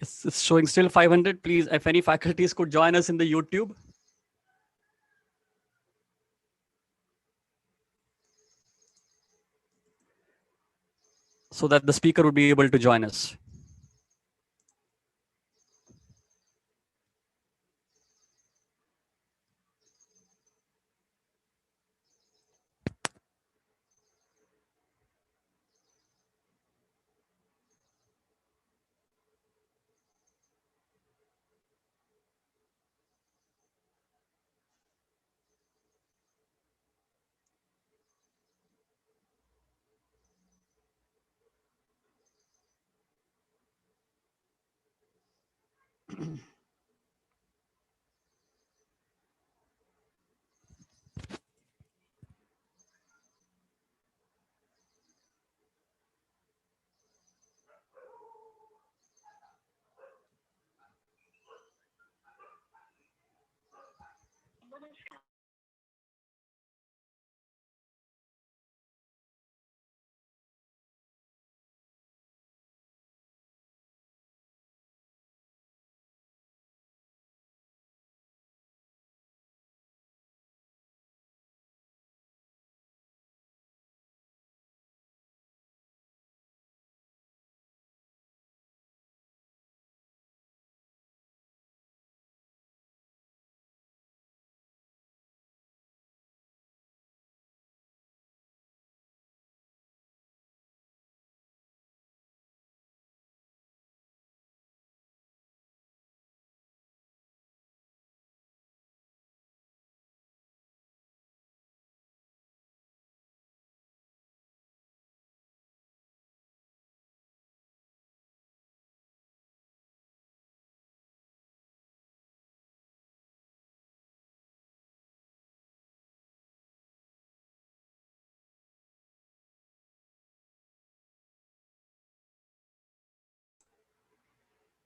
It's showing still 500. Please, if any faculties could join us in the YouTube. So that the speaker would be able to join us.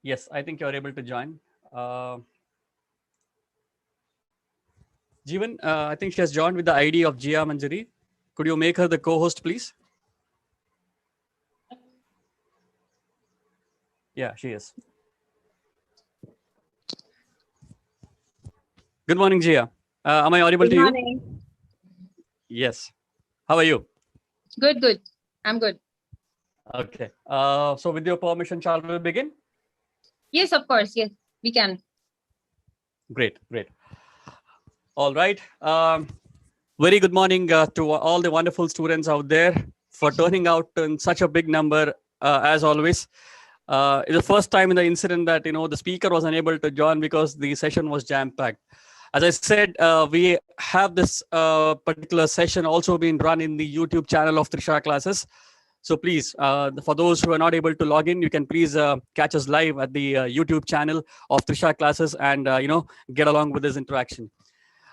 Yes, I think you're able to join. Jeevan, I think she has joined with the ID of Jia Manjari. Could you make her the co-host, please? Yeah, she is. Good morning, Jia. Am I audible Good to you? morning. Yes. How are you? Good, good. I'm good. Okay. So with your permission, shall we begin? Yes, of course. Yes, we can. Great, great. All right. Very good morning to all the wonderful students out there for turning out in such a big number as always. It's the first time in the incident that the speaker was unable to join because the session was jam-packed. As I said, we have this particular session also being run in the YouTube channel of Trisha Classes. So please, for those who are not able to log in, you can please catch us live at the YouTube channel of Trisha Classes and get along with this interaction.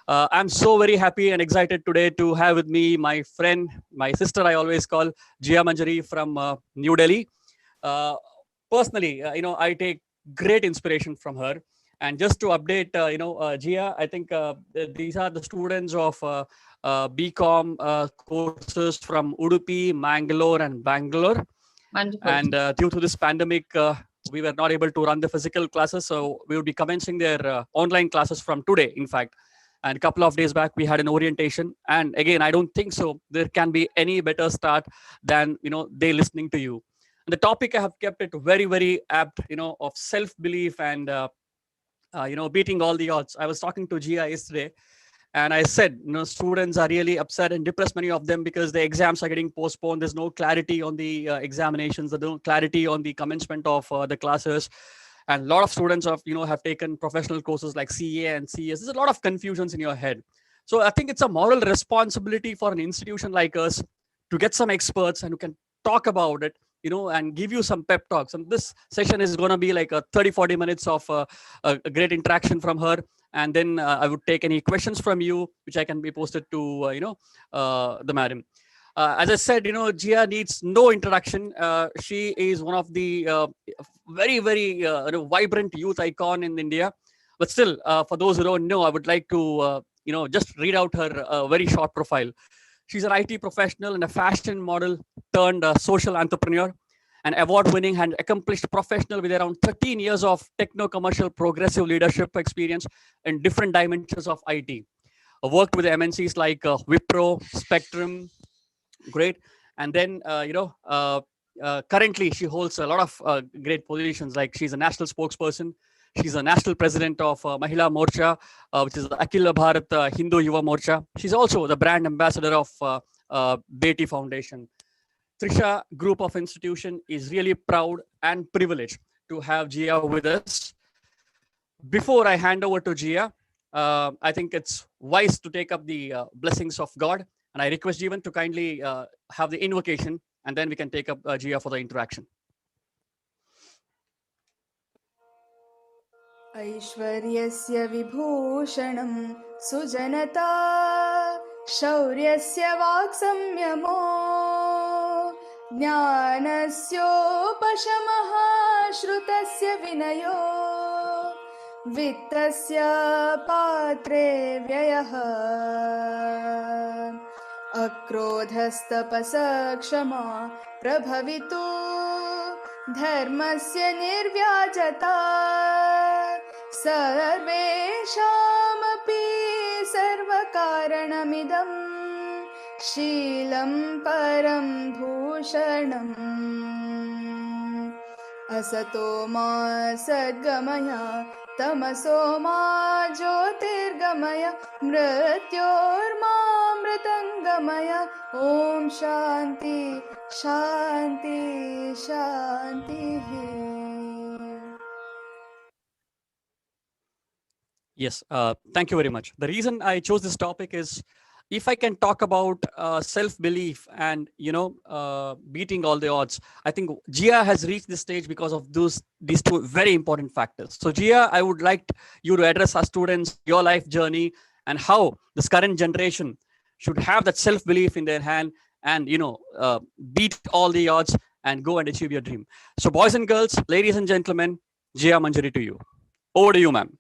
I'm so very happy and excited today to have with me my friend, my sister, I always call Jia Manjari from New Delhi. Uh, Personally, I take great inspiration from her. And just to update, Jia, I think these are the students of BCom courses from Udupi, Mangalore, and Bangalore. Wonderful. And due to this pandemic, we were not able to run the physical classes. So we will be commencing their online classes from today, in fact. And a couple of days back, we had an orientation. And again, I don't think so there can be any better start than, they listening to you. And the topic I have kept it very, very apt, of self-belief and, beating all the odds. I was talking to Gia yesterday, and I said, students are really upset and depressed, many of them, because the exams are getting postponed. There's no clarity on the examinations. There's no clarity on the commencement of the classes. And a lot of students have taken professional courses like CA and CS. There's a lot of confusions in your head. So I think it's a moral responsibility for an institution like us to get some experts and who can talk about it, and give you some pep talks. And this session is going to be like a 30-40 minutes of a great interaction from her. And then I would take any questions from you, which I can be posted to, the madam. As I said, Gia needs no introduction. She is one of the very, very vibrant youth icon in India. But still, for those who don't know, I would like to, just read out her very short profile. She's an IT professional and a fashion model turned social entrepreneur. an award-winning and accomplished professional with around 13 years of techno-commercial progressive leadership experience in different dimensions of IT. Worked with MNCs like Wipro, Spectrum, great. And then, currently she holds a lot of great positions. Like she's a national spokesperson. She's a national president of Mahila Morcha, which is the Akhil Bharat Hindu Yuva Morcha. She's also the brand ambassador of Beti Foundation. Trisha Group of Institution is really proud and privileged to have Jia with us. Before I hand over to Jia, I think it's wise to take up the blessings of God. And I request Jeevan to kindly have the invocation, and then we can take up Jia for the interaction. ऐश्वर्यस्य विभूषणं सुजनता शौर्यस्य वाक्संयमो ज्ञानस्योपशमः श्रुतस्य विनयो वित्तस्य पात्रे व्ययः अक्रोधस्तपसक्षमा प्रभवितो धर्मस्य निर्व्याजता सर्वेषामपि सर्वकारणमिदं शीलं परं भूषणम् असतो मा सद्गमय तमसो मा ज्योतिर्गमय मृत्योर्मामृतङ्गमय ॐ शान्ति शान्ति शान्तिः. Yes, thank you very much. The reason I chose this topic is if I can talk about self-belief and beating all the odds. I think Jia has reached this stage because of these two very important factors. So Jia, I would like you to address our students your life journey and how this current generation should have that self-belief in their hand and beat all the odds and go and achieve your dream. So boys and girls, ladies and gentlemen, Jia Manjari to you. Over to you, ma'am.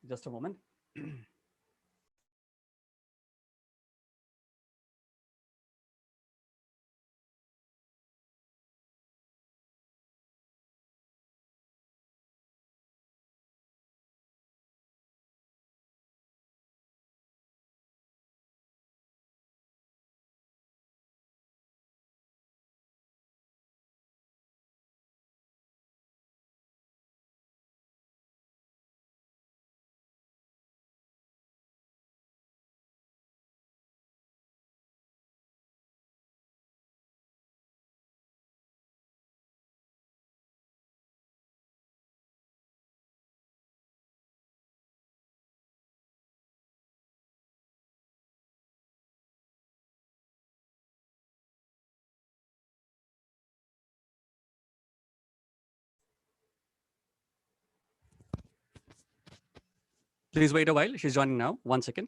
Just a moment. Please wait a while. She's joining now. 1 second.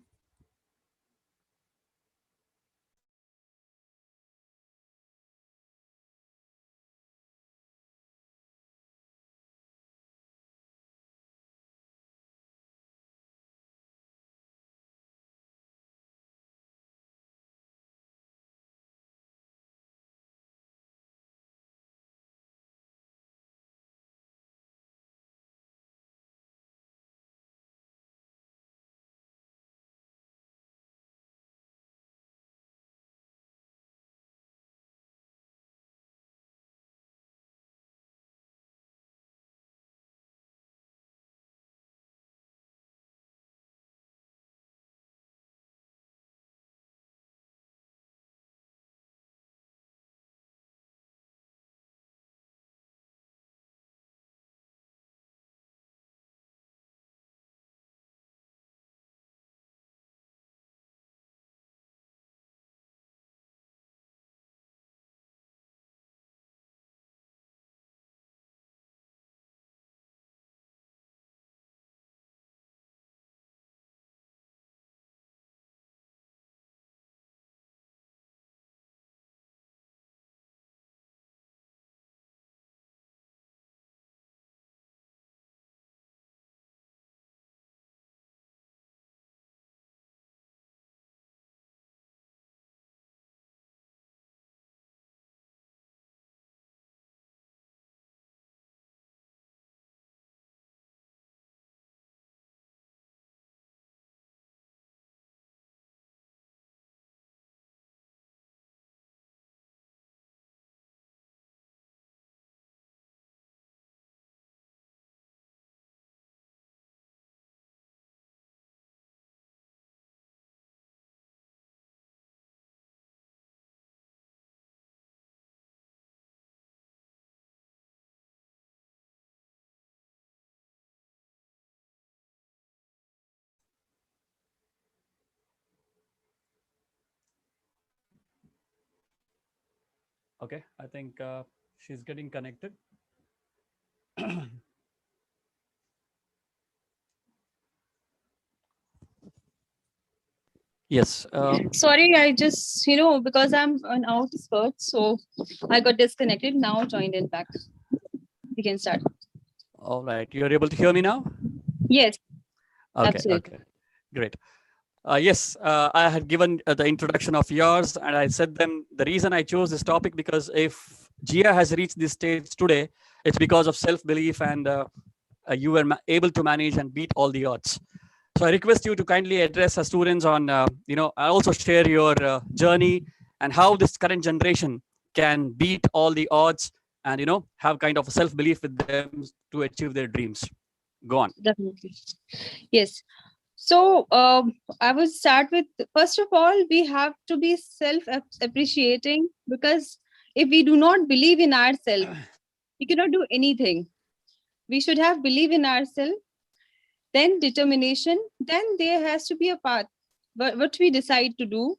Okay, I think she's getting connected. Yes. Sorry, I just, because I'm on outskirts, so I got disconnected. Now joined in back. We can start. All right. You're able to hear me now? Yes, Okay. absolutely. Okay. Great. Yes, I had given the introduction of yours, and I said then the reason I chose this topic because if Jia has reached this stage today, it's because of self-belief and you were able to manage and beat all the odds. So I request you to kindly address our students on, I also share your journey and how this current generation can beat all the odds and, have kind of a self-belief with them to achieve their dreams. Go on. Definitely. Yes. So I would start with, first of all, we have to be self-appreciating, because if we do not believe in ourselves, we cannot do anything. We should have belief in ourselves, then determination, then there has to be a path, what we decide to do,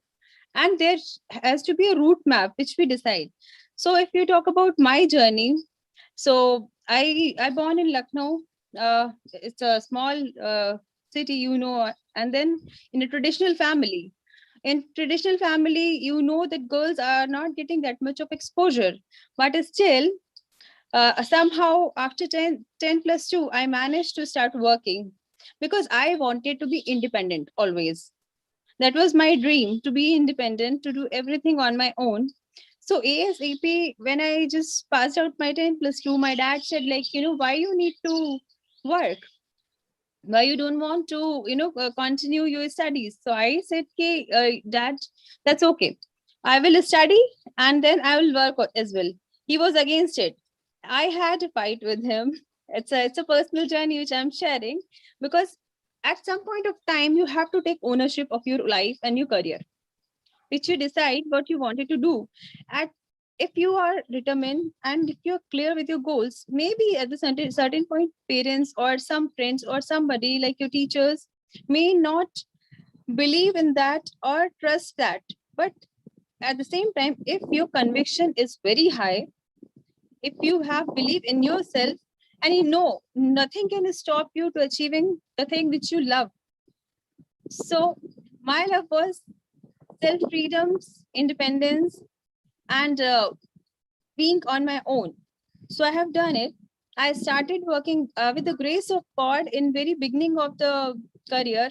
and there has to be a route map which we decide. So if you talk about my journey, so I born in Lucknow. It's a small city, and then in a traditional family. In traditional family, that girls are not getting that much of exposure, but still, somehow after 10 plus 2, I managed to start working because I wanted to be independent always. That was my dream, to be independent, to do everything on my own. So ASAP, when I just passed out my 10 plus 2, my dad said, like, why you need to work? Why you don't want to, continue your studies? So I said, okay, Dad, that's okay. I will study and then I will work as well. He was against it. I had a fight with him. It's a personal journey which I'm sharing, because at some point of time you have to take ownership of your life and your career, which you decide what you wanted to do. At If you are determined and if you're clear with your goals, maybe at the certain point, parents or some friends or somebody like your teachers may not believe in that or trust that. But at the same time, if your conviction is very high, if you have belief in yourself, and nothing can stop you to achieving the thing which you love. So my love was self freedoms, independence, and being on my own. So I have done it. I started working with the grace of God in very beginning of the career.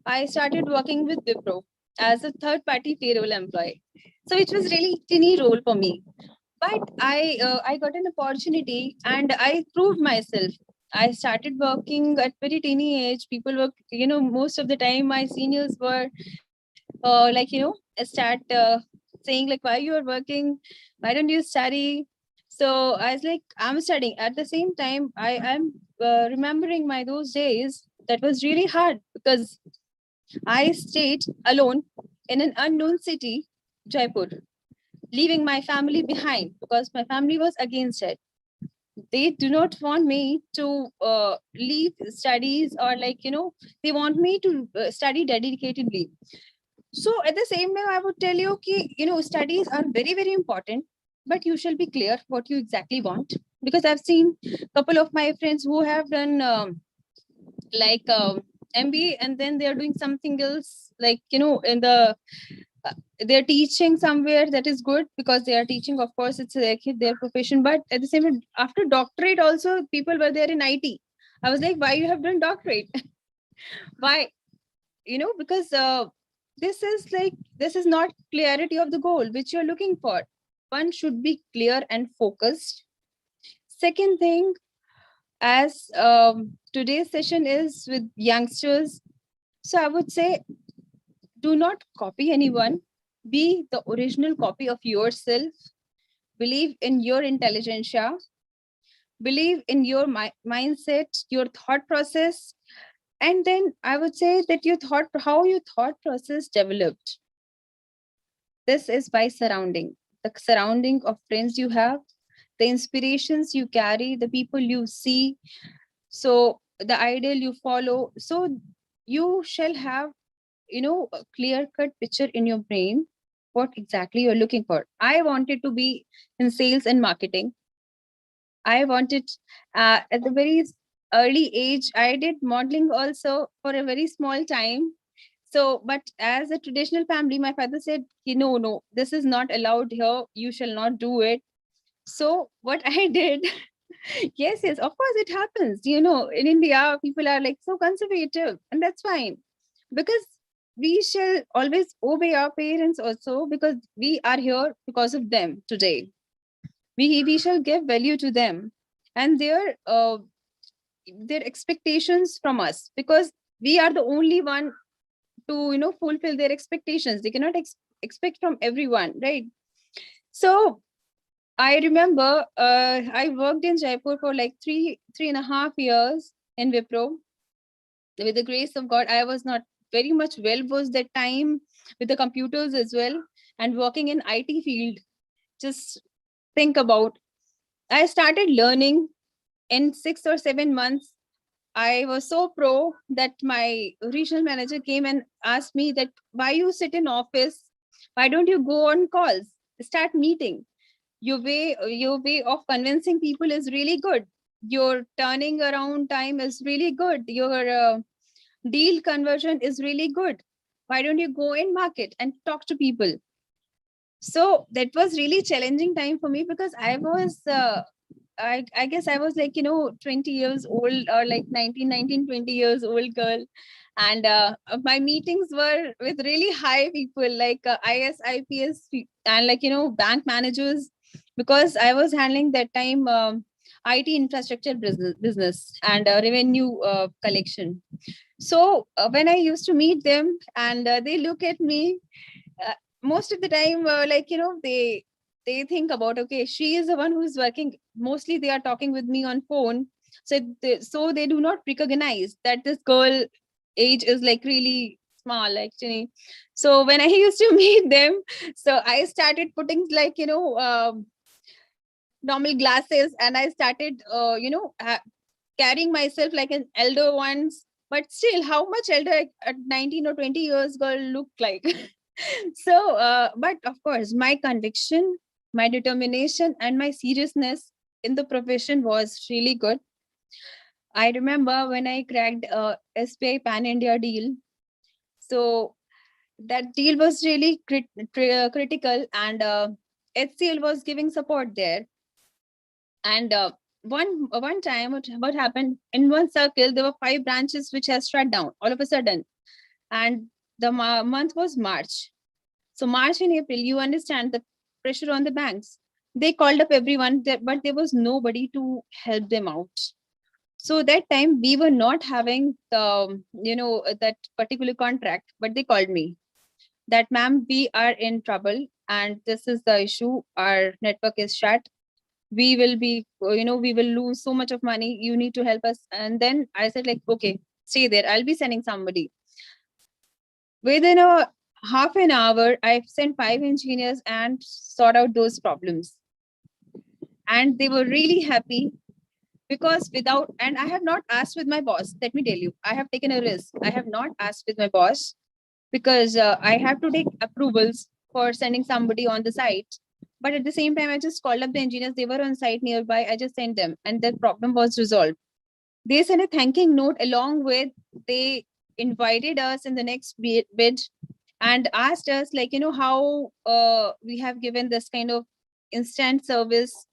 I started working with Wipro as a third party payroll employee. So it was really teeny role for me. But I got an opportunity and I proved myself. I started working at very teeny age. People were, most of the time my seniors were start saying like, why you are working? Why don't you study? So I was like, I'm studying. At the same time, I am remembering my those days. That was really hard because I stayed alone in an unknown city, Jaipur, leaving my family behind because my family was against it. They do not want me to leave studies, or they want me to study dedicatedly. So at the same time, I would tell you, okay, studies are very, very important, but you shall be clear what you exactly want. Because I've seen a couple of my friends who have done like MBA, and then they're doing something else, like, in the they're teaching somewhere. That is good because they are teaching, of course, it's like their profession. But at the same time, after doctorate, also people were there in IT. I was like, why you have done doctorate? Why? Because this is not clarity of the goal which you're looking for. One should be clear and focused. Second thing, as today's session is with youngsters, so I would say, do not copy anyone. Be the original copy of yourself. Believe in your intelligentsia. Believe in your mindset, your thought process. And then I would say that how your thought process developed. This is by the surrounding of friends you have, the inspirations you carry, the people you see, so the ideal you follow. So you shall have, a clear cut picture in your brain what exactly you're looking for. I wanted to be in sales and marketing. I wanted, at the very early age, I did modeling also for a very small time. So, but as a traditional family, my father said, no, no, this is not allowed here. You shall not do it. So, what I did, yes, yes, of course, it happens. In India, people are like so conservative, and that's fine, because we shall always obey our parents also, because we are here because of them today. We shall give value to them and their expectations from us, because we are the only one to fulfill their expectations. They cannot expect from everyone, right? So I remember I worked in Jaipur for like three and a half years in Wipro. With the grace of God, I was not very much well versed that time with the computers as well, and working in IT field. Just think about, I started learning in 6 or 7 months. I was so pro that my regional manager came and asked me that, why you sit in office? Why don't you go on calls? Start meeting. Your way of convincing people is really good. Your turning around time is really good. Your deal conversion is really good. Why don't you go in market and talk to people? So that was really challenging time for me, because I guess I was like 20 years old, or like 19, 20 years old girl. And my meetings were with really high people, like IS, IPS, and like bank managers, because I was handling that time IT infrastructure business and revenue collection. So when I used to meet them, and they look at me, uh, most of the time, they think about, okay, she is the one who is working. Mostly they are talking with me on phone. So they do not recognize that this girl age is like really small, actually. So when I used to meet them, so I started putting like normal glasses, and I started carrying myself like an elder ones. But still, how much elder at 19 or 20 years girl look like? So but of course, my conviction, my determination, and my seriousness in the profession was really good. I remember when I cracked a SBI pan India deal. So that deal was really critical, and HCL was giving support there. And one time, what happened, in one circle there were 5 branches which has shut down all of a sudden. And the month was March. So March and April, you understand the pressure on the banks. They called up everyone, but there was nobody to help them out. So that time we were not having the that particular contract, but they called me that, ma'am, we are in trouble and this is the issue. Our network is shut. We will be, we will lose so much of money. You need to help us. And then I said like, okay, stay there. I'll be sending somebody. Within a half an hour, I've sent 5 engineers and sort out those problems. And they were really happy, because and I have not asked with my boss. Let me tell you, I have taken a risk. I have not asked with my boss, because I have to take approvals for sending somebody on the site. But at the same time, I just called up the engineers. They were on site nearby. I just sent them, and the problem was resolved. They sent a thanking note along with, they invited us in the next bid and asked us like, how we have given this kind of instant service.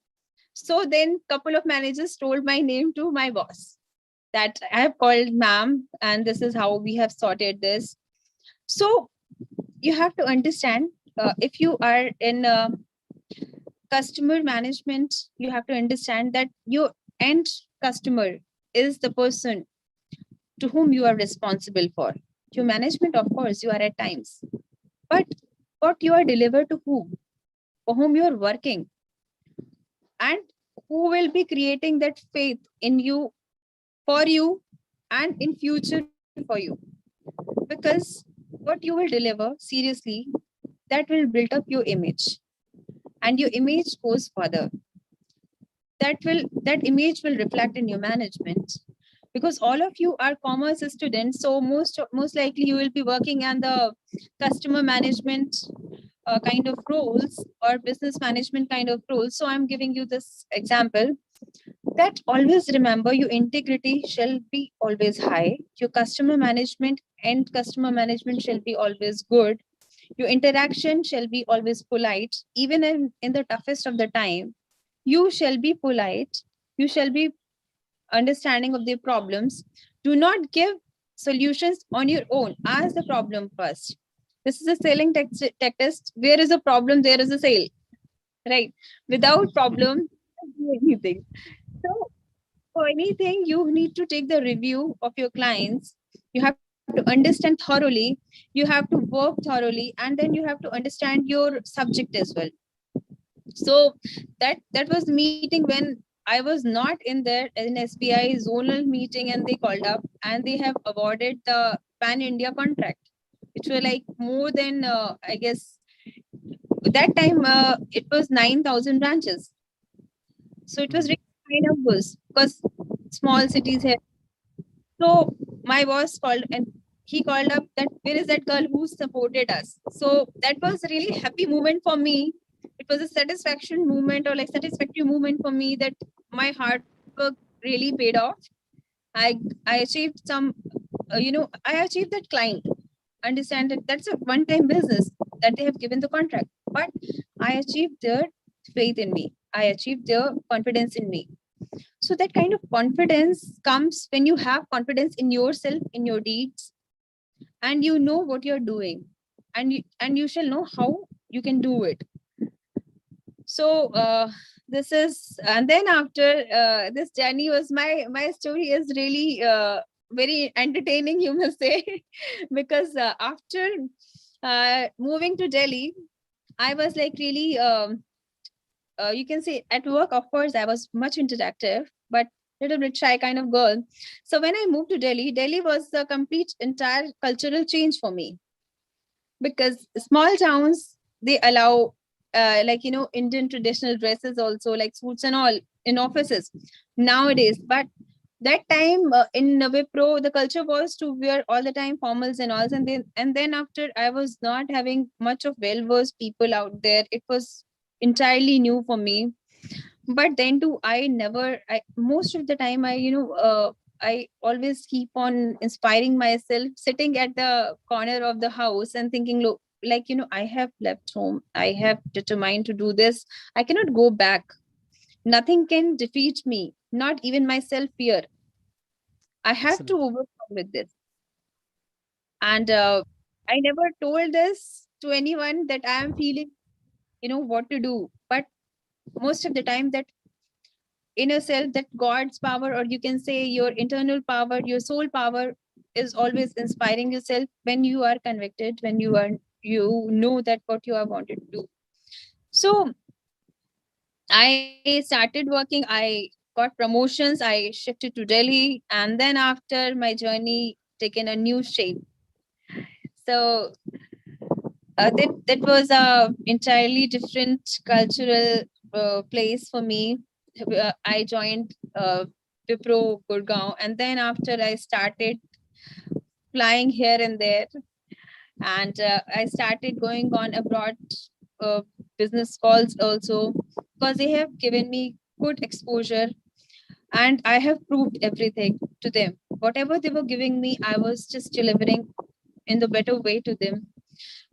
So then couple of managers told my name to my boss, that I have called ma'am and this is how we have sorted this. So you have to understand, if you are in customer management, you have to understand that your end customer is the person to whom you are responsible for. Your management, of course, you are at times, but what you are delivered to whom, for whom you are working, and who will be creating that faith in you, for you, and in future for you. Because what you will deliver seriously, that will build up your image, and your image goes further. That image will reflect in your management, because all of you are commerce students. So most likely you will be working on the customer management kind of roles or business management kind of roles. So I'm giving you this example that always remember your integrity shall be always high, your customer management and customer management shall be always good, your interaction shall be always polite, even in the toughest of the time. You shall be polite, you shall be understanding of their problems. Do not give solutions on your own. Ask the problem first. This is a selling test. Where is a problem, there is a sale, right? Without problem, you can't do anything. So for anything, you need to take the review of your clients. You have to understand thoroughly. You have to work thoroughly, and then you have to understand your subject as well. So that was the meeting when I was not in there in SBI zonal meeting, and they called up and they have awarded the Pan India contract, which were like more than I guess that time it was 9,000 branches. So it was really kind of buzz because small cities have. So my boss called and he called up that where is that girl who supported us. So that was a really happy moment for me. It was a satisfaction moment or like satisfactory moment for me that my hard work really paid off. I achieved some, I achieved that client. Understand that that's a one-time business that they have given the contract, but I achieved their faith in me. I achieved their confidence in me. So that kind of confidence comes when you have confidence in yourself, in your deeds, and you know what you're doing, and you shall know how you can do it. So this is, and then after this journey was my story is really very entertaining, you must say, because after moving to Delhi, I was like really you can say at work, of course, I was much interactive, but little bit shy kind of girl. So when I moved to Delhi, Delhi was a complete entire cultural change for me because small towns they allow like Indian traditional dresses also like suits and all in offices nowadays. But that time in Wipro, the culture was to wear all the time formals and all. And then after I was not having much of well-versed people out there. It was entirely new for me. But then too, I most of the time I always keep on inspiring myself, sitting at the corner of the house and thinking, look, like I have left home. I have determined to do this. I cannot go back. Nothing can defeat me, not even my self fear. I have to Excellent. overcome with this. And I never told this to anyone that I am feeling, what to do. But most of the time, that inner self, that God's power, or you can say your internal power, your soul power, is always inspiring yourself when you are convicted, when you know that what you are wanted to do. So I started working. I got promotions. I shifted to Delhi, and then after my journey taken a new shape. So that was a entirely different cultural place for me. I joined Wipro Gurgaon, and then after I started flying here and there, and I started going on abroad uh, business calls also because they have given me good exposure, and I have proved everything to them. Whatever they were giving me, I was just delivering in the better way to them.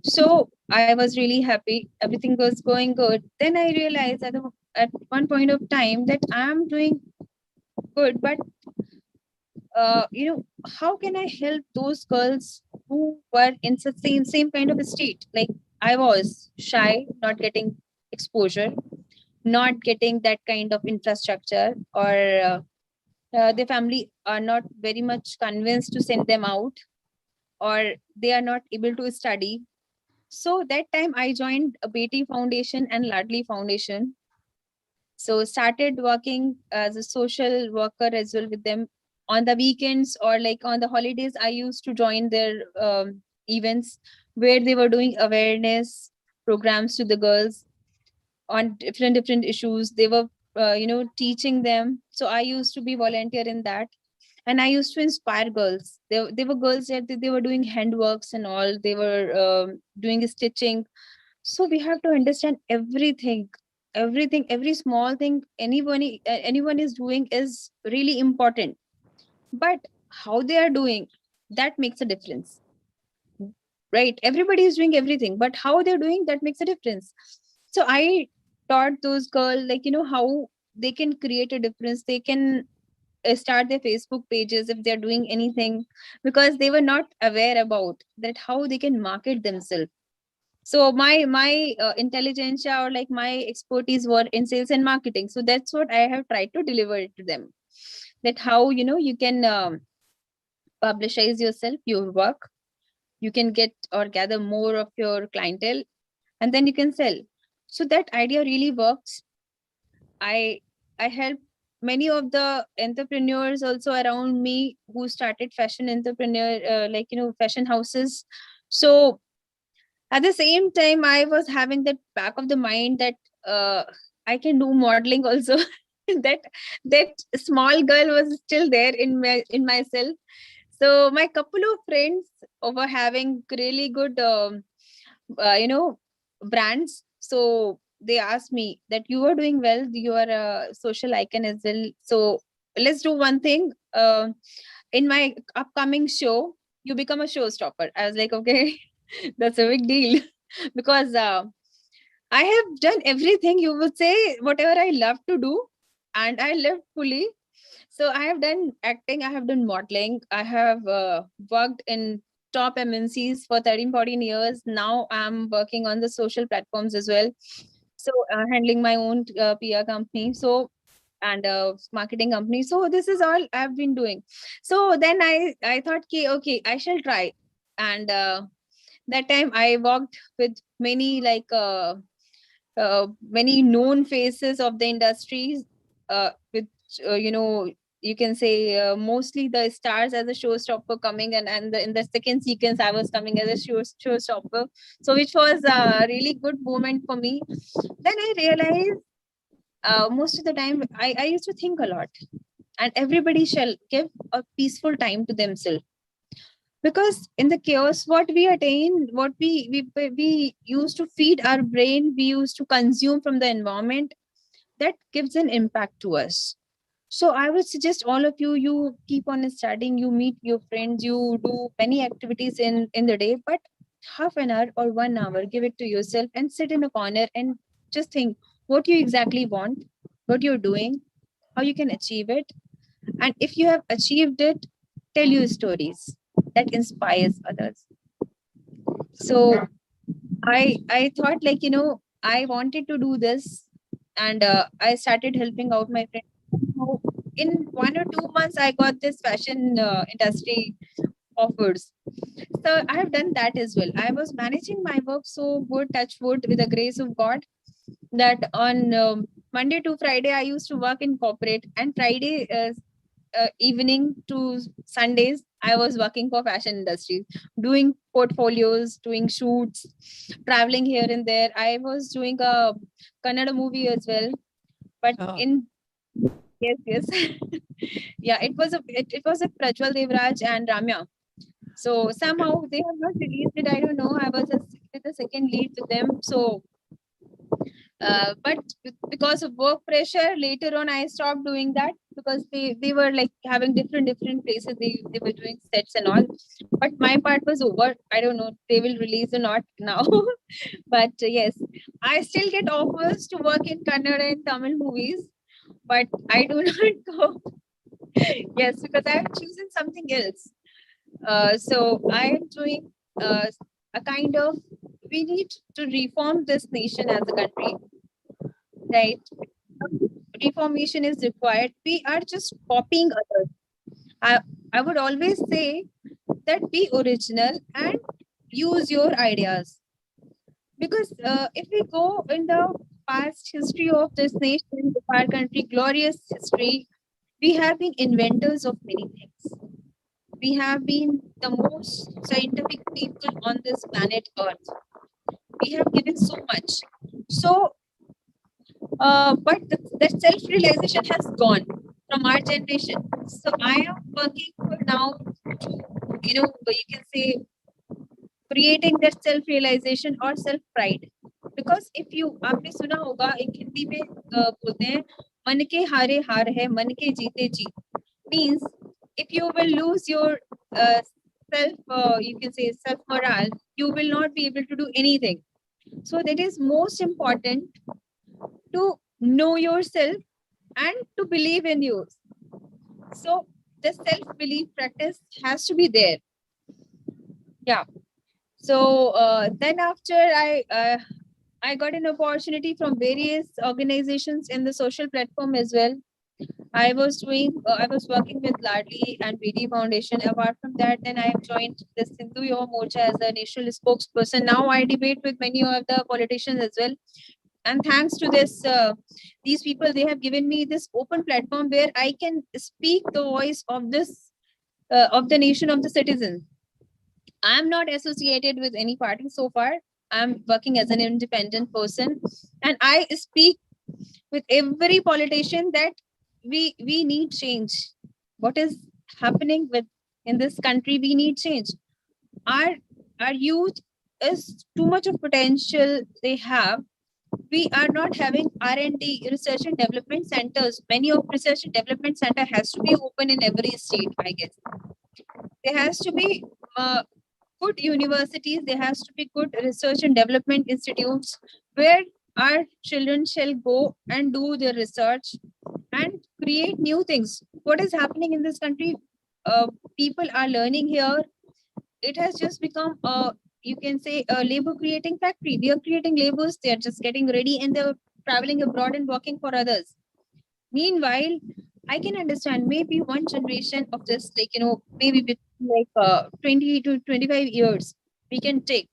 So I was really happy. Everything was going good. Then I realized at one point of time that I'm doing good, but how can I help those girls who were in the same kind of a state? Like I was shy, not getting exposure, not getting that kind of infrastructure, or their family are not very much convinced to send them out, or they are not able to study. So that time I joined a Beti Foundation and Ladli Foundation. So started working as a social worker as well with them on the weekends or like on the holidays. I used to join their events where they were doing awareness programs to the girls on different issues. They were teaching them. So I used to be volunteer in that, and I used to inspire girls. They were girls that they were doing handworks and all. They were doing stitching. So we have to understand everything, every small thing anyone is doing is really important. But how they are doing, that makes a difference, right? Everybody is doing everything, but how they're doing, that makes a difference. So I taught those girls, like, how they can create a difference. They can start their Facebook pages if they're doing anything, because they were not aware about that, how they can market themselves. So my intelligentsia, or like my expertise, were in sales and marketing. So that's what I have tried to deliver it to them, that how you can publicize yourself, your work. You can get or gather more of your clientele, and then you can sell. So that idea really works. I i help many of the entrepreneurs also around me who started fashion entrepreneur, like, fashion houses. So at the same time, I was having that back of the mind that I can do modeling also. That small girl was still there in myself. So my couple of friends were having really good you know brands. So they asked me that you are doing well, you are a social icon as well, so let's do one thing. In my upcoming show, you become a showstopper. I was like, okay. That's a big deal. Because I have done everything, you would say, whatever I love to do, and I lived fully. So I have done acting, I have done modeling, I have worked in top MNCs for 13, 14 years. Now I'm working on the social platforms as well. So handling my own PR company. So and marketing company. So this is all I've been doing. So then I thought, okay, I shall try. And that time I worked with many, like many known faces of the industries, with you can say mostly the stars as a showstopper coming, and in the second sequence I was coming as a showstopper. So which was a really good moment for me. Then I realized most of the time I used to think a lot, and everybody shall give a peaceful time to themselves. Because in the chaos, what we attain, what we used to feed our brain, we used to consume from the environment, that gives an impact to us. So I would suggest all of you keep on studying, you meet your friends, you do many activities in the day, but half an hour or 1 hour, give it to yourself and sit in a corner and just think what you exactly want, what you're doing, how you can achieve it, and if you have achieved it, tell your stories that inspires others. So I thought, like, I wanted to do this, and I started helping out my friends. So in 1 or 2 months, I got this fashion industry offers. So I have done that as well. I was managing my work so good, touch wood, with the grace of God, that on Monday to Friday I used to work in corporate, and Friday evening to Sundays I was working for fashion industry, doing portfolios, doing shoots, traveling here and there. I was doing a Kannada movie as well, but Ah, in yes, yes. Yeah, it was a Prajwal Devraj and Ramya. So somehow they have not released it. I don't know. I was with the second lead with them. So but because of work pressure, later on I stopped doing that, because they were like having different places, they were doing sets and all. But my part was over. I don't know they will release or not now. But yes, I still get offers to work in Kannada and Tamil movies, but I do not go. Yes, because I have chosen something else. So I am doing uh, a kind of, we need to reform this nation as a country, right? Reformation is required. We are just copying others. I, I would always say that be original and use your ideas. Because if we go in the past history of this nation, of our country, glorious history, we have been inventors of many things. We have been the most scientific people on this planet Earth. We have given so much. So but that self-realization has gone from our generation. So I am working for now to, you can say, creating that self-realization or self-pride. Because if you आपने सुना होगा एक हिंदी में बोलते हैं मन के हारे हार है मन के जीते जीत, means if you will lose your you can say self morale, you will not be able to do anything. So that is most important, to know yourself and to believe in you. So the self belief practice has to be there. Yeah. So then after I got an opportunity from various organizations in the social platform as well. I was working with Ladli and VD Foundation. Apart from that, then I have joined the Sindhu Yuva Morcha as a national spokesperson. Now I debate with many of the politicians as well. And thanks to these people, they have given me this open platform where I can speak the voice of of the nation, of the citizens. I'm not associated with any party so far. I'm working as an independent person, and I speak with every politician that we need change. What is happening with in this country? We need change. Our our youth is too much of potential they have. We are not having R&D, research and development centers. Many of research and development center has to be open in every state, I guess. There has to be good universities, there has to be good research and development institutes where our children shall go and do their research and create new things. What is happening in this country? People are learning here. It has just become you can say a labor creating factory. They are creating labors, they are just getting ready and they're traveling abroad and working for others. Meanwhile, I can understand maybe one generation of this, like, maybe like 20 to 25 years, we can take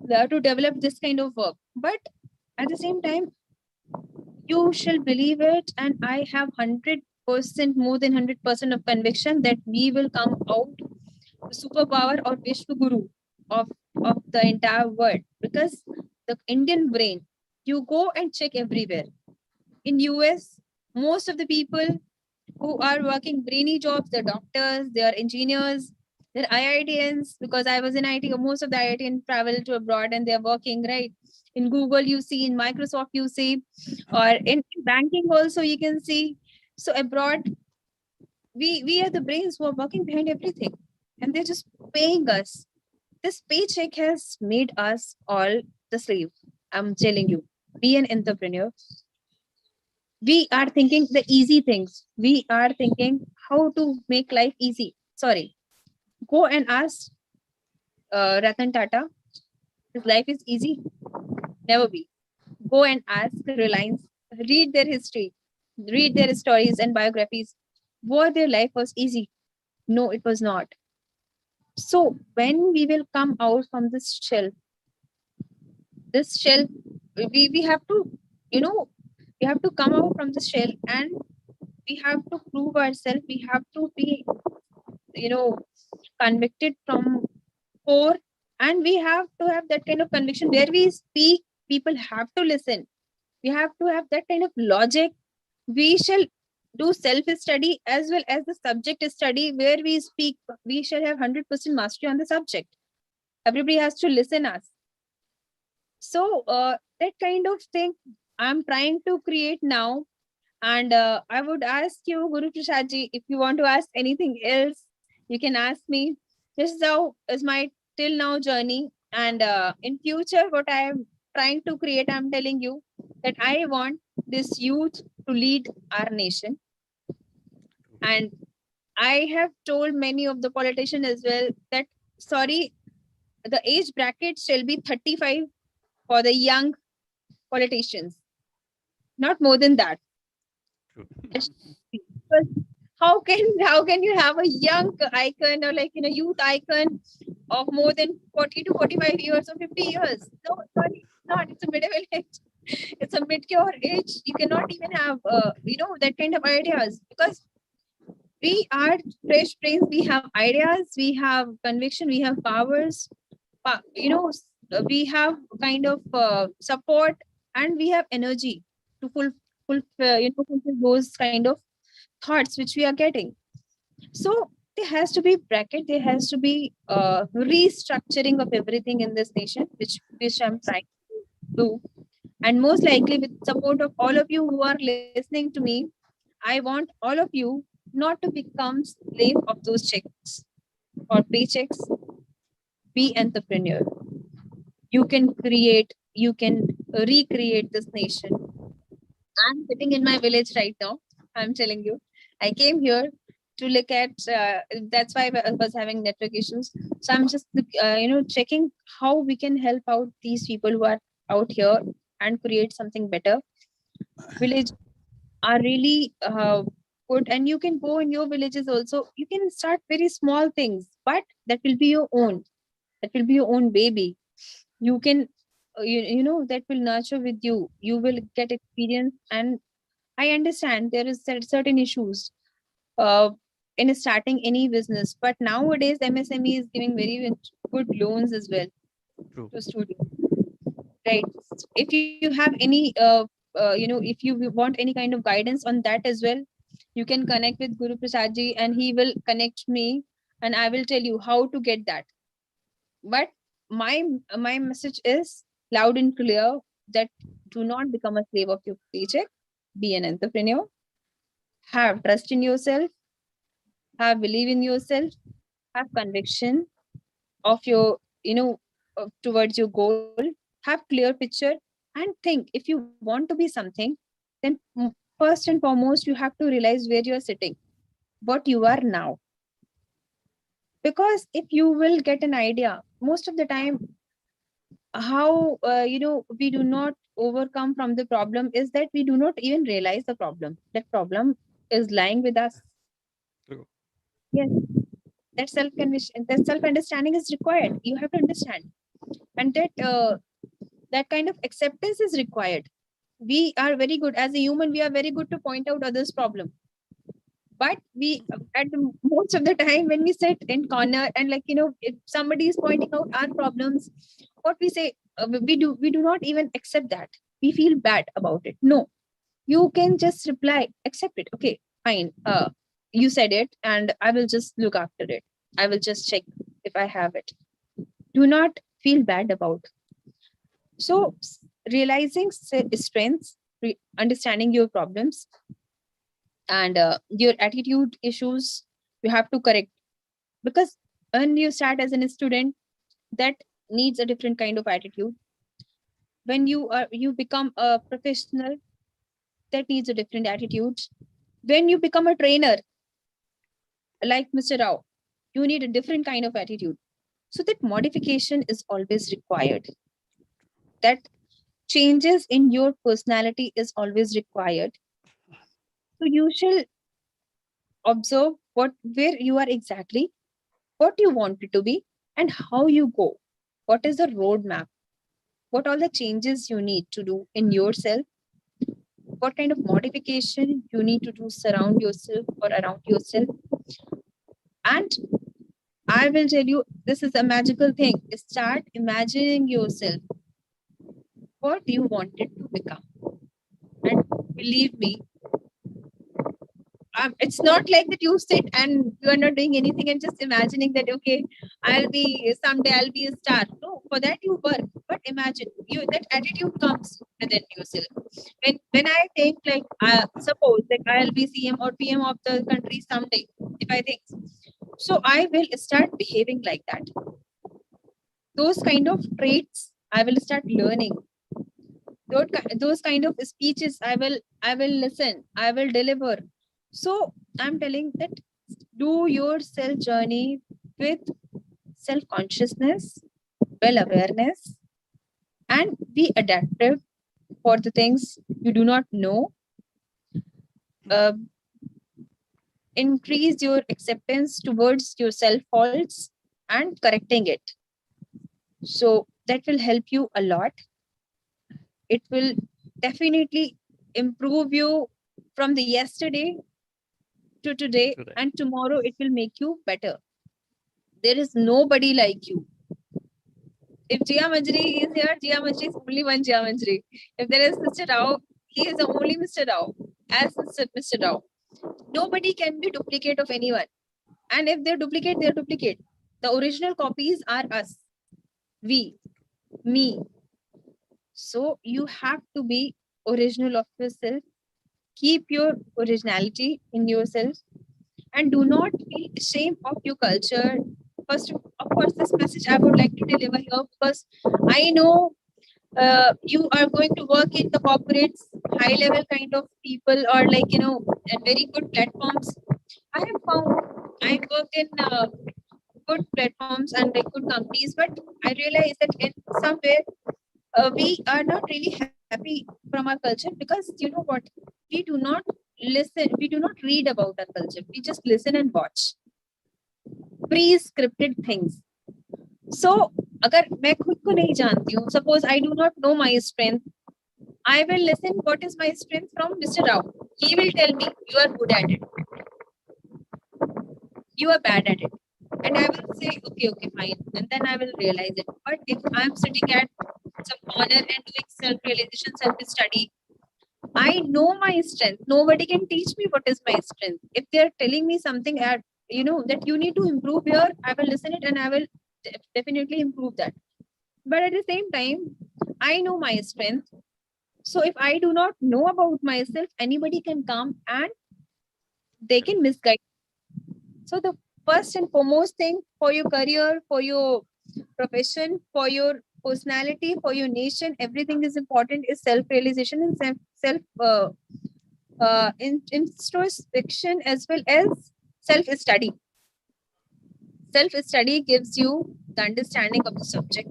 to develop this kind of work. But at the same time, you shall believe it, and I have 100%, more than 100% of conviction that we will come out the superpower or Vishnu Guru of, of the entire world. Because the Indian brain, you go and check everywhere. In US, most of the people who are working brainy jobs, they're doctors, they're engineers, they're IITians, because I was in IT, most of the IITians travel to abroad and they're working, right? In Google, you see, in Microsoft, you see, or in banking also, you can see. So abroad, we are the brains who are working behind everything, and they're just paying us. This paycheck has made us all the slave. I'm telling you, be an entrepreneur. We are thinking the easy things. We are thinking how to make life easy. Sorry, go and ask Ratan Tata. His life is easy. Never be. Go and ask Reliance. Read their history. Read their stories and biographies. What their life was easy? No, it was not. So when we will come out from this shell, we have to, we have to come out from the shell and we have to prove ourselves. We have to be, convicted from core, and we have to have that kind of conviction where we speak, people have to listen. We have to have that kind of logic. We shall do self-study as well as the subject study where we speak. We shall have 100% mastery on the subject. Everybody has to listen us. So that kind of thing I'm trying to create now. And I would ask you, Guru Prasad ji, if you want to ask anything else, you can ask me. This is my till now journey. And in future, what I am trying to create, I'm telling you that I want this youth to lead our nation. And I have told many of the politicians as well that, sorry, the age bracket shall be 35 for the young politicians, not more than that. Because how can you have a young icon or like youth icon of more than 40 to 45 years or 50 years? No, sorry, it's not. It's a middle age. It's a mid-cure age. You cannot even have that kind of ideas, because we are fresh brains. We have ideas. We have conviction. We have powers. We have kind of support, and we have energy to fulfill those kind of thoughts which we are getting. So there has to be bracket, there has to be restructuring of everything in this nation, which I'm trying to do. And most likely, with support of all of you who are listening to me, I want all of you not to become slave of those checks or paychecks. Be entrepreneur. You can create, you can recreate this nation. I'm sitting in my village right now. I'm telling you, I came here to look at. That's why I was having network issues. So I'm just, checking how we can help out these people who are out here and create something better. Village are really good, and you can go in your villages also. You can start very small things, but that will be your own. That will be your own baby. You can, that will nurture with you. You will get experience, and I understand there is certain issues uh, in starting any business, but nowadays MSME is giving very good loans as well True. to students. Right. If you have any, if you want any kind of guidance on that as well, you can connect with Guru Prasad ji, and he will connect me, and I will tell you how to get that. But my message is loud and clear that do not become a slave of your paycheck. Be an entrepreneur. Have trust in yourself. Have believe in yourself. Have conviction of your, towards your goal. Have clear picture, and think if you want to be something, then first and foremost you have to realize where you are sitting, what you are now. Because if you will get an idea, most of the time, how we do not overcome from the problem is that we do not even realize the problem. That problem is lying with us. True. Yes, that that self understanding is required. You have to understand, and that kind of acceptance is required. We are very good as a human. We are very good to point out others' problem, but we most of the time when we sit in corner and, like, if somebody is pointing out our problems, what we say, we do not even accept that. We feel bad about it. No, you can just reply, accept it. Okay, fine. You said it, and I will just look after it. I will just check if I have it. Do not feel bad about. So realizing strengths, understanding your problems, and your attitude issues, you have to correct. Because when you start as a student, that needs a different kind of attitude. When you become a professional, that needs a different attitude. When you become a trainer like Mr. Rao, you need a different kind of attitude. So that modification is always required. That changes in your personality is always required. So you shall observe where you are exactly, what you want it to be, and how you go. What is the roadmap? What all the changes you need to do in yourself? What kind of modification you need to do surround yourself or around yourself? And I will tell you, this is a magical thing. Start imagining yourself what you wanted to become. And believe me, it's not like that you sit and you are not doing anything and just imagining that, okay, someday I'll be a star. No, for that you work. But imagine, that attitude comes within yourself. When I think, like, suppose like I'll be CM or PM of the country someday, if I think so, I will start behaving like that. Those kind of traits I will start learning. Those kind of speeches I will listen, I will deliver. So I'm telling that do your self journey with self consciousness, well awareness, and be adaptive for the things you do not know. uh, Increase your acceptance towards your self faults and correcting it. So that will help you a lot. It will definitely improve you from the yesterday to today, Today. and tomorrow it will make you better. There is nobody like you. If Jia Manjari is here, Jia Manjari is only one Jia Manjari. If there is Mr. Rao, he is the only Mr. Rao. As Mr. Rao, nobody can be duplicate of anyone. And if they're duplicate, they're duplicate. The original copies are us, we, me. So you have to be original of yourself. Keep your originality in yourself and do not feel ashamed of your culture. First, of course, this message I would like to deliver here because I know you are going to work in the corporates, high level kind of people, or like, and very good platforms. I have found I worked in good platforms and like good companies, but I realized that in somewhere we are not really happy from our culture because you know what, we do not listen, we do not read about our culture, we just listen and watch pre-scripted things. So अगर मैं खुद को नहीं जानती हूँ, suppose I do not know my strength, I will listen what is my strength from Mr. Rao. He will tell me you are good at it, you are bad at it, and I will say okay fine, and then I will realize it. But if I'm sitting at some corner and doing self-realization, self-study, I know my strength. Nobody can teach me what is my strength. If they're telling me something at that you need to improve here, I will listen it and I will definitely improve that. But at the same time, I know my strength. So if I do not know about myself, anybody can come and they can misguide. So the first and foremost thing for your career, for your profession, for your personality, for your nation, everything is important is self-realization and introspection as well as self-study. Self-study gives you the understanding of the subject,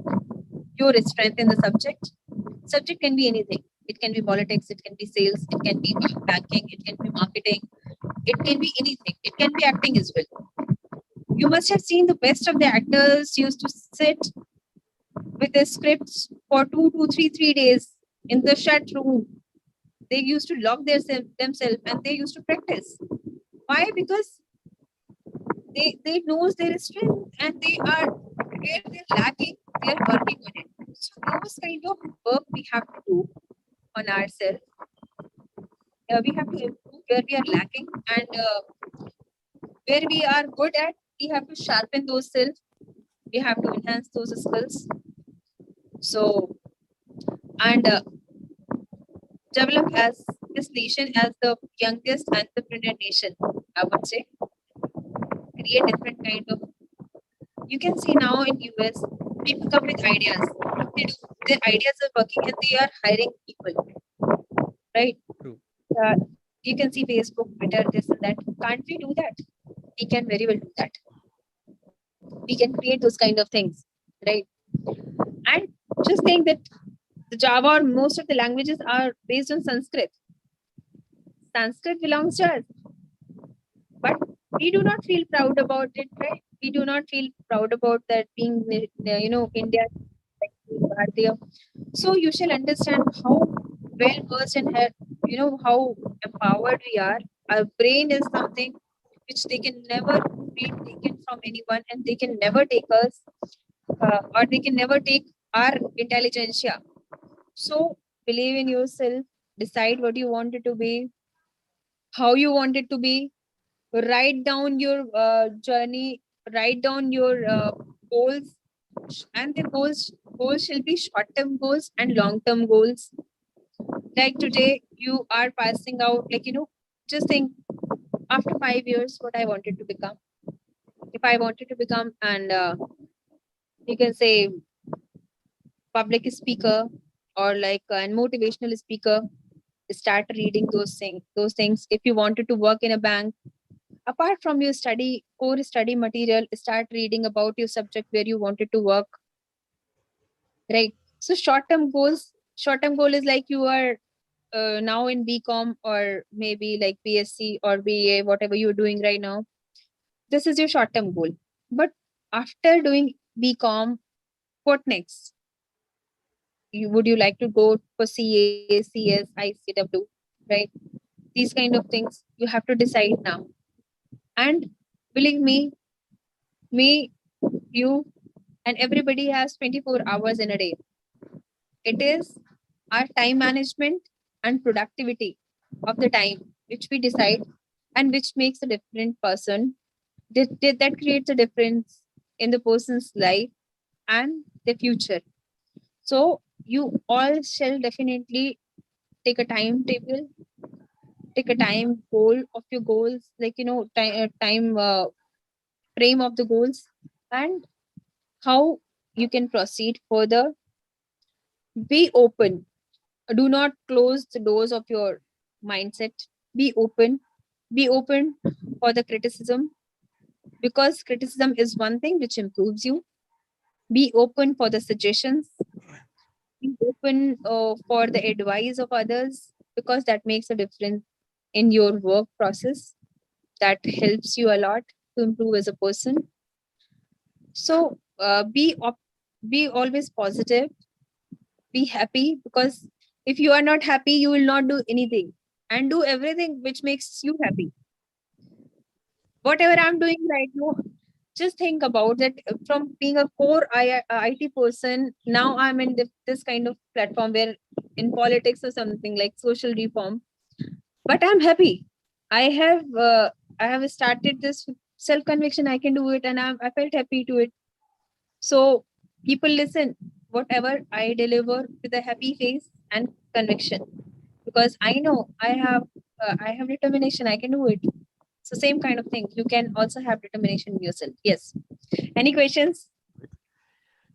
your strength in the subject. Subject can be anything. It can be politics, it can be sales, it can be banking, it can be marketing, it can be anything. It can be acting as well. You must have seen the best of the actors used to sit with their scripts for 2 to 3 days in the shut room. They used to lock themselves and they used to practice. Why? Because they knows their strength and they are where they're lacking, they are working on it. So those kind of work we have to do on ourselves. We have to improve where we are lacking and where we are good at. We have to sharpen those skills. We have to enhance those skills. So and develop as this nation as the youngest entrepreneur nation. I would say create different kind of. You can see now in US, people come with ideas. What they do, their ideas are working and they are hiring people, right? True. Uh, you can see Facebook, Twitter, this and that. Can't we do that? We can very well do that. We can create those kind of things, right? And just think that the Java or most of the languages are based on Sanskrit. Sanskrit belongs to us, but we do not feel proud about it, right? We do not feel proud about that being, India, like Bharatiya. So you shall understand how well versed and how empowered we are. Our brain is something which they can never be taken from anyone, and they can never take us, or they can never take our intelligentsia. So believe in yourself, decide what you want it to be, how you want it to be, write down your journey, write down your goals, and the goals shall be short term goals and long term goals. Like today, you are passing out, like just think after 5 years what I wanted to become. If I wanted to become and you can say public speaker or like a motivational speaker, start reading those things. If you wanted to work in a bank, apart from your core study material, start reading about your subject where you wanted to work, right? So short term goal is like you are now in BCom or maybe like BSc or BA, whatever you're doing right now. This is your short term goal. But after doing BCom, what next? Would you like to go for CA, CS, ICW, right? These kind of things you have to decide now. And believe me, you, and everybody has 24 hours in a day. It is our time management and productivity of the time which we decide and which makes a different person. That creates a difference in the person's life and the future. So you all shall definitely take a timetable, take a time goal of your goals, like time frame of the goals, and how you can proceed further. Be open. Do not close the doors of your mindset. Be open. Be open for the criticism, because criticism is one thing which improves you. Be open for the suggestions. Be open for the advice of others, because that makes a difference in your work process. That helps you a lot to improve as a person. So be always positive. Be happy, because if you are not happy, you will not do anything, and do everything which makes you happy. Whatever I'm doing right now, just think about that. From being a core IT person, now I'm in this kind of platform where in politics or something like social reform, but I'm happy. I have I have started this self conviction. I can do it, and I felt happy to it. So people listen whatever I deliver with a happy face and conviction, because I know I have determination. I can do it. So same kind of thing. You can also have determination in yourself. Yes. Any questions?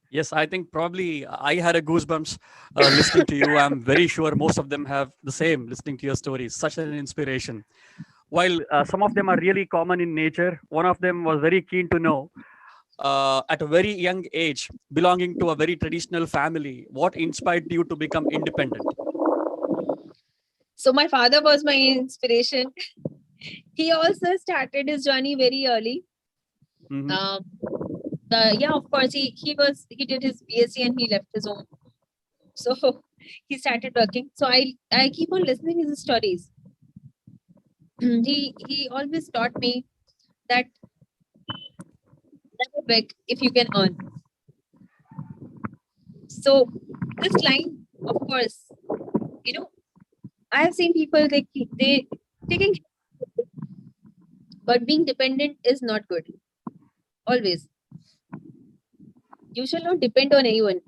Yes, I think probably I had a goosebumps listening to you. I'm very sure most of them have the same listening to your stories. Such an inspiration. While some of them are really common in nature, one of them was very keen to know at a very young age, belonging to a very traditional family, what inspired you to become independent? So my father was my inspiration. He also started his journey very early. Mhm. Um, yeah, of course, he did his BSc and he left his home. So he started working. So I keep on listening his stories. He always taught me that never beg if you can earn. So this line, of course, you know, I have seen people they taking, but being dependent is not good. Always, you shall not depend on anyone.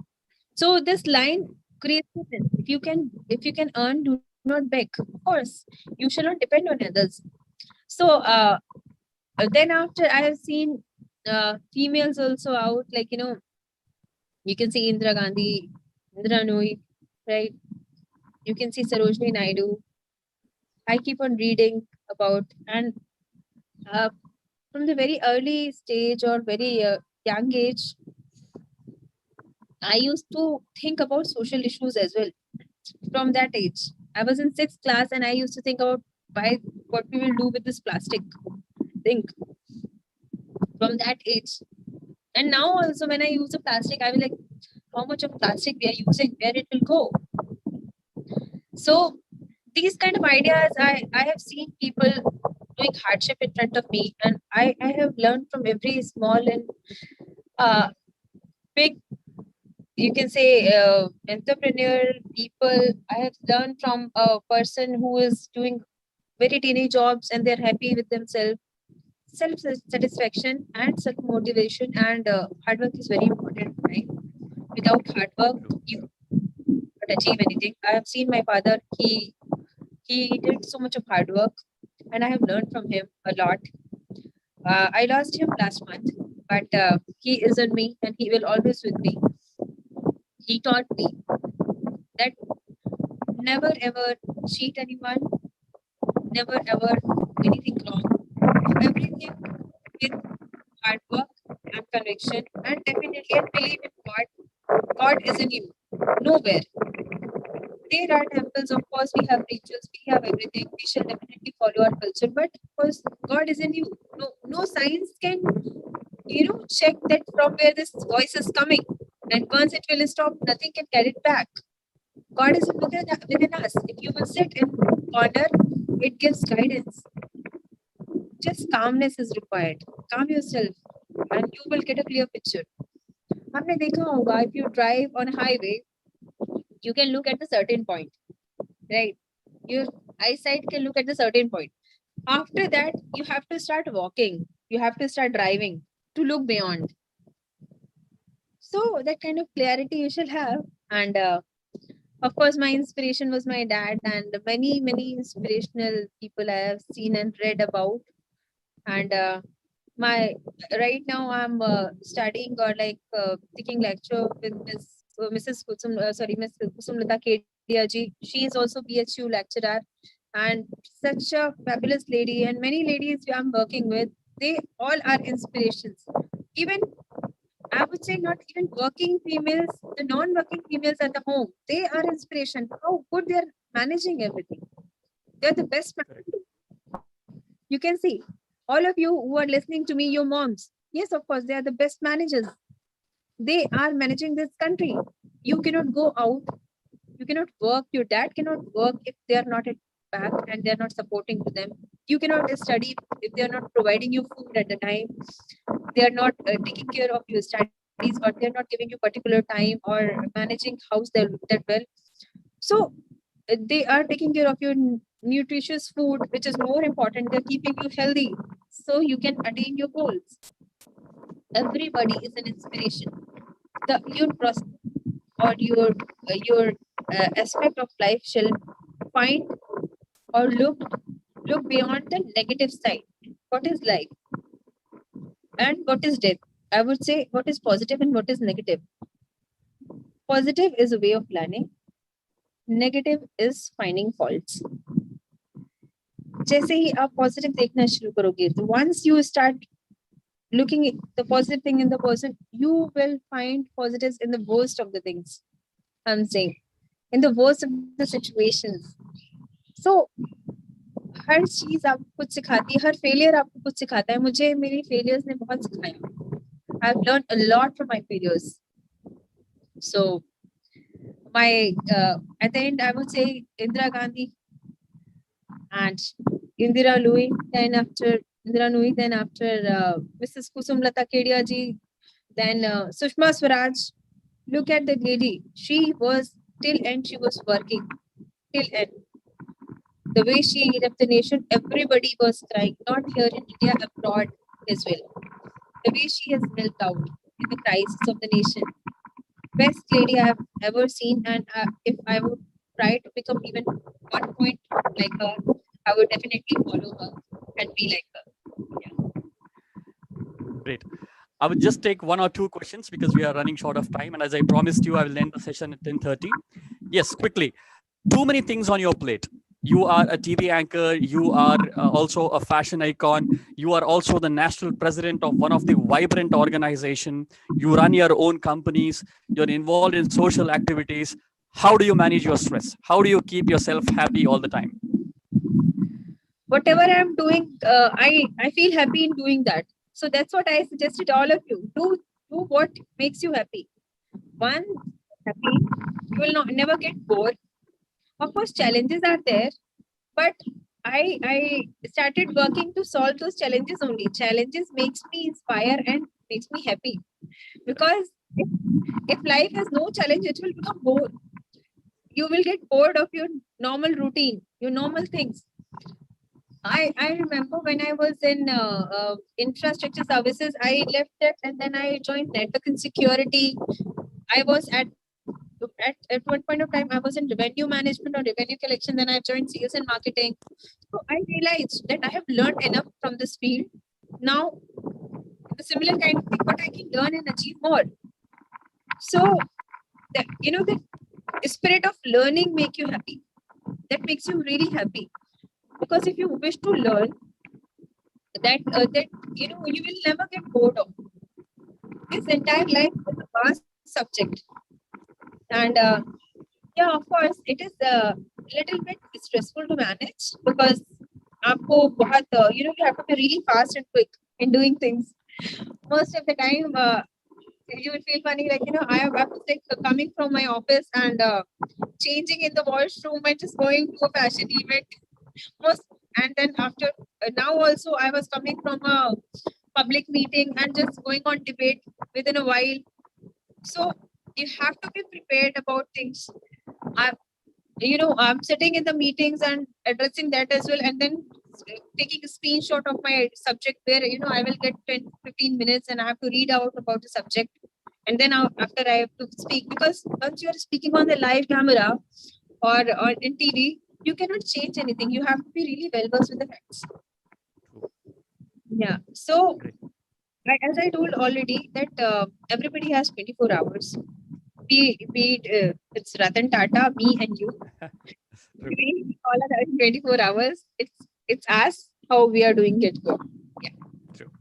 So this line creates a sense. If you can earn, do not beg. Of course, you shall not depend on others. So then after I have seen females also out, like you can see Indira Gandhi, Indira Nooyi, right? You can see Sarojini Naidu. I keep on reading about, and uh, from the very early stage or very young age, I used to think about social issues as well. From that age, I was in sixth class, and I used to think about why what we will do with this plastic. Think from that age, and now also when I use a plastic, I will like how much of plastic we are using, where it will go. So these kind of ideas, I have seen people doing hardship in front of me, and I have learned from every small and uh, big, you can say, entrepreneur people. I have learned from a person who is doing very teeny jobs and they're happy with themselves. Self satisfaction and self motivation and hard work is very important, right? Without hard work, you can't achieve anything. I have seen my father. He did so much of hard work, and I have learned from him a lot. I lost him last month, but he is in me, and he will always with me. He taught me that never ever cheat anyone, never ever do anything wrong. Do everything with hard work and conviction, and definitely and believe in God. God is in you, nowhere. There are temples, of course, we have rituals, we have everything. We shall definitely follow our culture, but of course, God is in you. No science can, check that from where this voice is coming. And once it will stop, nothing can carry it back. God is within us. If you will sit in corner, it gives guidance. Just calmness is required. Calm yourself, and you will get a clear picture. आपने देखा होगा, if you drive on a highway, you can look at a certain point, right? Your eyesight can look at a certain point. After that, you have to start walking. You have to start driving to look beyond. So that kind of clarity you shall have, and Of course, my inspiration was my dad, and many inspirational people I have seen and read about. And my right now I'm studying or like taking lecture with Mrs. Miss Kusumlata Kedia ji. She is also BHU lecturer and such a fabulous lady, and many ladies I'm working with. They all are inspirations. Even I would say not even working females, the non-working females at the home, they are inspiration. How good they are managing everything. They're the best. You can see all of you who are listening to me, your moms. Yes, of course, they are the best managers. They are managing this country. You cannot go out. You cannot work. Your dad cannot work if they are not at back and they are not supporting to them. You cannot study if they are not providing you food at the time. They are not taking care of your studies, or they are not giving you particular time or managing house that well. So they are taking care of your nutritious food, which is more important. They're keeping you healthy so you can attain your goals. Everybody is an inspiration. The your process or your aspect of life shall find or look beyond the negative side. What is life and what is death? I would say what is positive and what is negative. Positive is a way of planning. Negative is finding faults. जैसे ही आप positive देखना शुरू करोगे, तो once you start looking at the positive thing in the person, you will find positives in the worst of the things. I'm saying, in the worst of the situations. So हर चीज आपको कुछ सिखाती है, हर failure आपको कुछ सिखाता है. मुझे मेरी फेलियर्स ने बहुत सिखाया. I've learned a lot from my failures. So my at the end I would say Indira Gandhi and Indira Louis, then after Indira Nui, then after Mrs. Kusumlata Kedia ji, then Sushma Swaraj. Look at the lady. She was till end, she was working till end. The way she left the nation, everybody was crying, not here in India, abroad as well. The way she has milked out in the crisis of the nation. Best lady I have ever seen, and if I would try to become even 1 point like her, I would definitely follow her and be like her. Great. I would just take one or two questions because we are running short of time. And as I promised you, I will end the session at 10:30. Yes, quickly. Too many things on your plate. You are a TV anchor. You are also a fashion icon. You are also the national president of one of the vibrant organization. You run your own companies. You're involved in social activities. How do you manage your stress? How do you keep yourself happy all the time? Whatever I'm doing, I feel happy in doing that. So that's what I suggested all of you. Do what makes you happy. One, happy. You will not never get bored. Of course, challenges are there, but I started working to solve those challenges only. Challenges makes me inspire and makes me happy. Because if life has no challenge, it will become bored. You will get bored of your normal routine, your normal things. I remember when I was in infrastructure services, I left it and then I joined network and security. I was at one point of time, I was in revenue management or revenue collection. Then I joined sales and marketing. So I realized that I have learned enough from this field. Now, the similar kind of thing, but I can learn and achieve more. So, the spirit of learning make you happy. That makes you really happy. Because if you wish to learn, that you will never get bored of. This entire life is a vast subject, and yeah, of course, it is a little bit stressful to manage because आपको बहुत you have to be really fast and quick in doing things. Most of the time, you will feel funny, like I was like coming from my office and changing in the washroom and just going to a fashion event. And then after now also I was coming from a public meeting and just going on debate within a while. So you have to be prepared about things. I'm sitting in the meetings and addressing that as well, and then taking a screenshot of my subject where I will get 10-15 minutes and I have to read out about the subject. and then after I have to speak, because once you are speaking on the live camera or in TV, you cannot change anything. You have to be really well versed with the facts. Yeah. So, as I told already, that everybody has 24 hours. It's Ratan Tata, me, and you. We all are having 24 hours. It's us how we are doing it. True.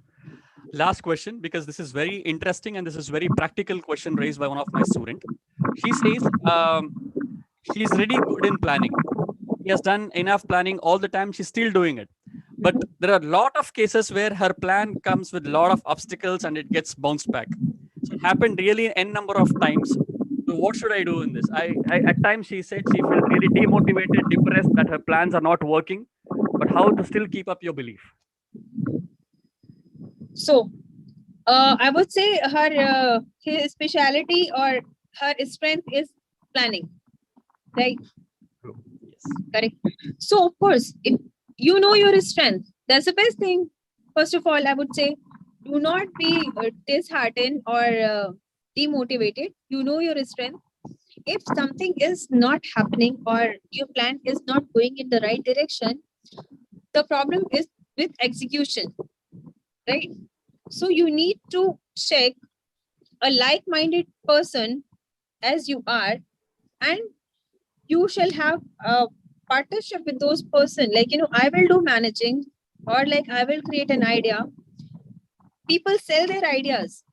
Last question, because this is very interesting and this is very practical question raised by one of my students. She says she's really good in planning. She has done enough planning all the time. She's still doing it. But there are a lot of cases where her plan comes with a lot of obstacles and it gets bounced back. So it happened really n number of times. So what should I do in this? I at times she said she felt really demotivated, depressed that her plans are not working. But how to still keep up your belief? So, I would say his speciality or her strength is planning, right? Yes. Correct. So, of course, if you know your strength, that's the best thing. First of all, I would say, do not be disheartened or demotivated. You know your strength. If something is not happening or your plan is not going in the right direction, the problem is with execution, right? So you need to check a like-minded person as you are, and you shall have a partnership with those person. Like, I will do managing, or like I will create an idea. People sell their ideas.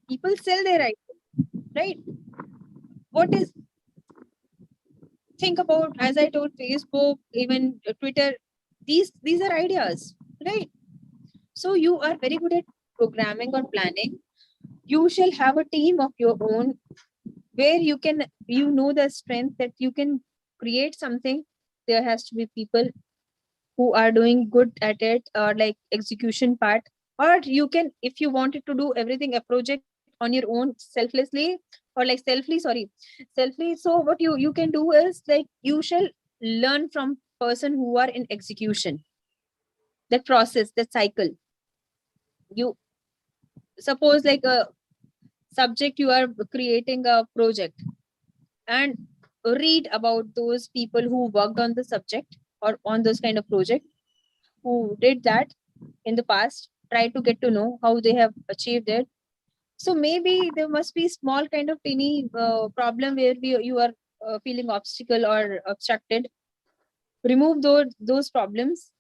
People sell their ideas, right? What is, think about, as I told, Facebook, even Twitter, these are ideas, right? So you are very good at programming or planning. You shall have a team of your own where you know the strength that you can create something. There has to be people who are doing good at it, or like execution part, or you can, if you wanted to do everything, a project on your own selflessly, or like selfly. So what you can do is, like, you shall learn from person who are in execution, that process, that cycle. You suppose, like, a subject, you are creating a project, and read about those people who worked on the subject or on those kind of project, who did that in the past. Try to get to know how they have achieved it. So maybe there must be small kind of tiny problem where you are feeling obstacle or obstructed. Remove those problems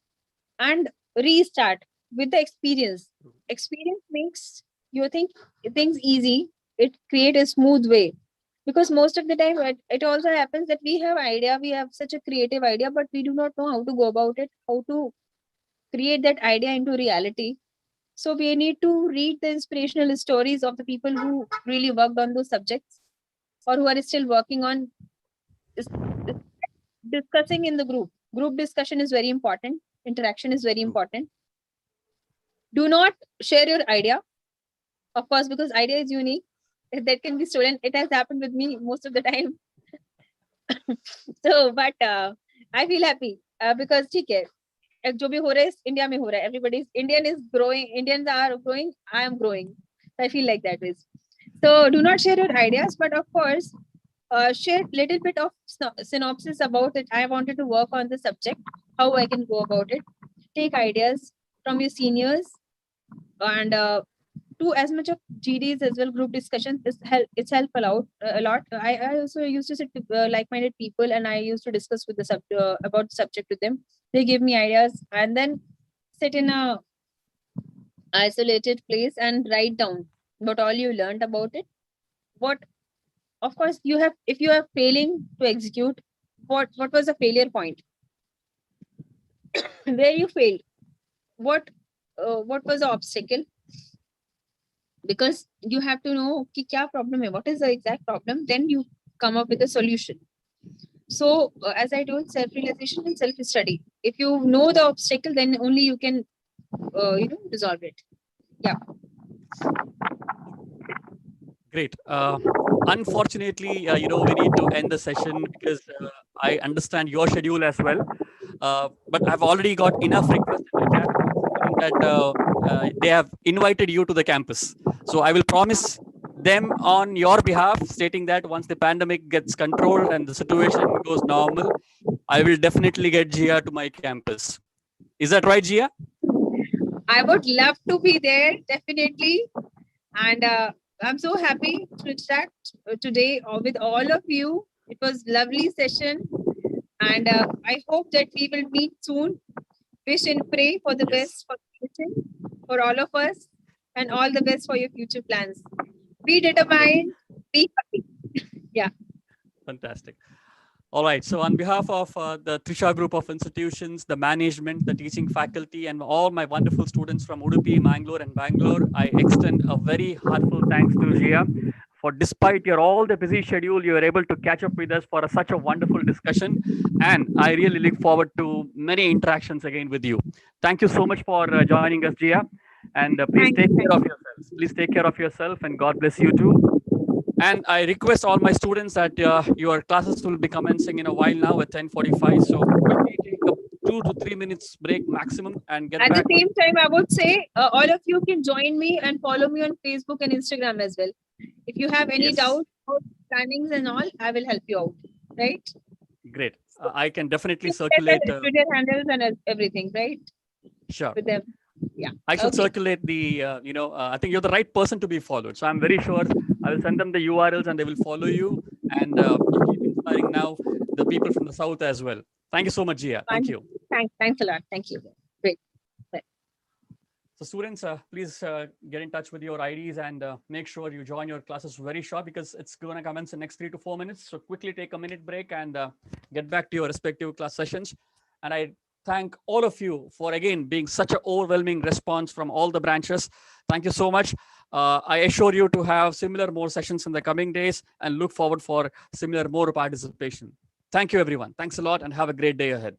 and restart with the experience. Experience makes you think things easy. It create a smooth way, because most of the time it also happens that we have idea, we have such a creative idea, but we do not know how to go about it, how to create that idea into reality. So we need to read the inspirational stories of the people who really worked on those subjects, or who are still working on this, discussing in the group discussion is very important. Interaction is very important. Do not share your idea, of course, because idea is unique. That can be stolen. It has happened with me most of the time. So, but I feel happy because ठीक है, जो भी हो रहा है India में हो रहा है. Everybody Indian is growing. Indians are growing. I am growing. I feel like that is. So do not share your ideas, but of course, share little bit of synopsis about it. I wanted to work on the subject. How I can go about it. Take ideas from your seniors, and do as much of GDs as well. Group discussions is it's help a lot. I also used to sit with like-minded people, and I used to discuss with about the subject with them. They give me ideas, and then sit in a isolated place and write down what all you learned about it. What, of course, you have, if you are failing to execute, what was the failure point? Where you failed? What was the obstacle? Because you have to know ki kya problem hai, what is the exact problem, then you come up with a solution. So as I told, self-realization and self-study. If you know the obstacle, then only you can resolve it. Yeah. Great. Unfortunately, we need to end the session because I understand your schedule as well. But I've already got enough requests in the chat that they have invited you to the campus. So I will promise them on your behalf, stating that once the pandemic gets controlled and the situation goes normal, I will definitely get Jia to my campus. Is that right, Jia? I would love to be there, definitely. And I'm so happy to interact today with all of you. It was lovely session. And I hope that we will meet soon. Wish and pray for the Yes. best for the future, for all of us, and all the best for your future plans. Be determined, be happy. Yeah. Fantastic. All right. So, on behalf of the Trisha Group of Institutions, the management, the teaching faculty, and all my wonderful students from Udupi, Mangalore, and Bangalore, I extend a very heartfelt thanks to Jia for, despite your all the busy schedule, you were able to catch up with us for such a wonderful discussion. And I really look forward to many interactions again with you. Thank you so much for joining us, Jia. And please Thank take you. care of yourselves. Please take care of yourself, and God bless you too. And I request all my students that your classes will be commencing in a while now at 10:45. So quickly take a 2 to 3 minutes break maximum and get At the back on. same time, I would say all of you can join me and follow me on Facebook and Instagram as well. If you have any Yes, doubts about plannings and all, I will help you out. Right? great. I can definitely You get circulate. the Twitter handles and everything, right? Sure. With them. Yeah. I should Okay. circulate the, I think you're the right person to be followed. So I'm very sure I will send them the URLs and they will follow you. And you keep inspiring now the people from the South as well. Thank you so much, Jia. Thank Fine. you. Thanks a lot. Thank you. Great. So students, please get in touch with your IDs and make sure you join your classes very short because it's going to commence in the next 3 to 4 minutes. So quickly take a minute break and get back to your respective class sessions. And I thank all of you for again being such an overwhelming response from all the branches. Thank you so much. I assure you to have similar more sessions in the coming days and look forward for similar more participation. Thank you, everyone. Thanks a lot and have a great day ahead.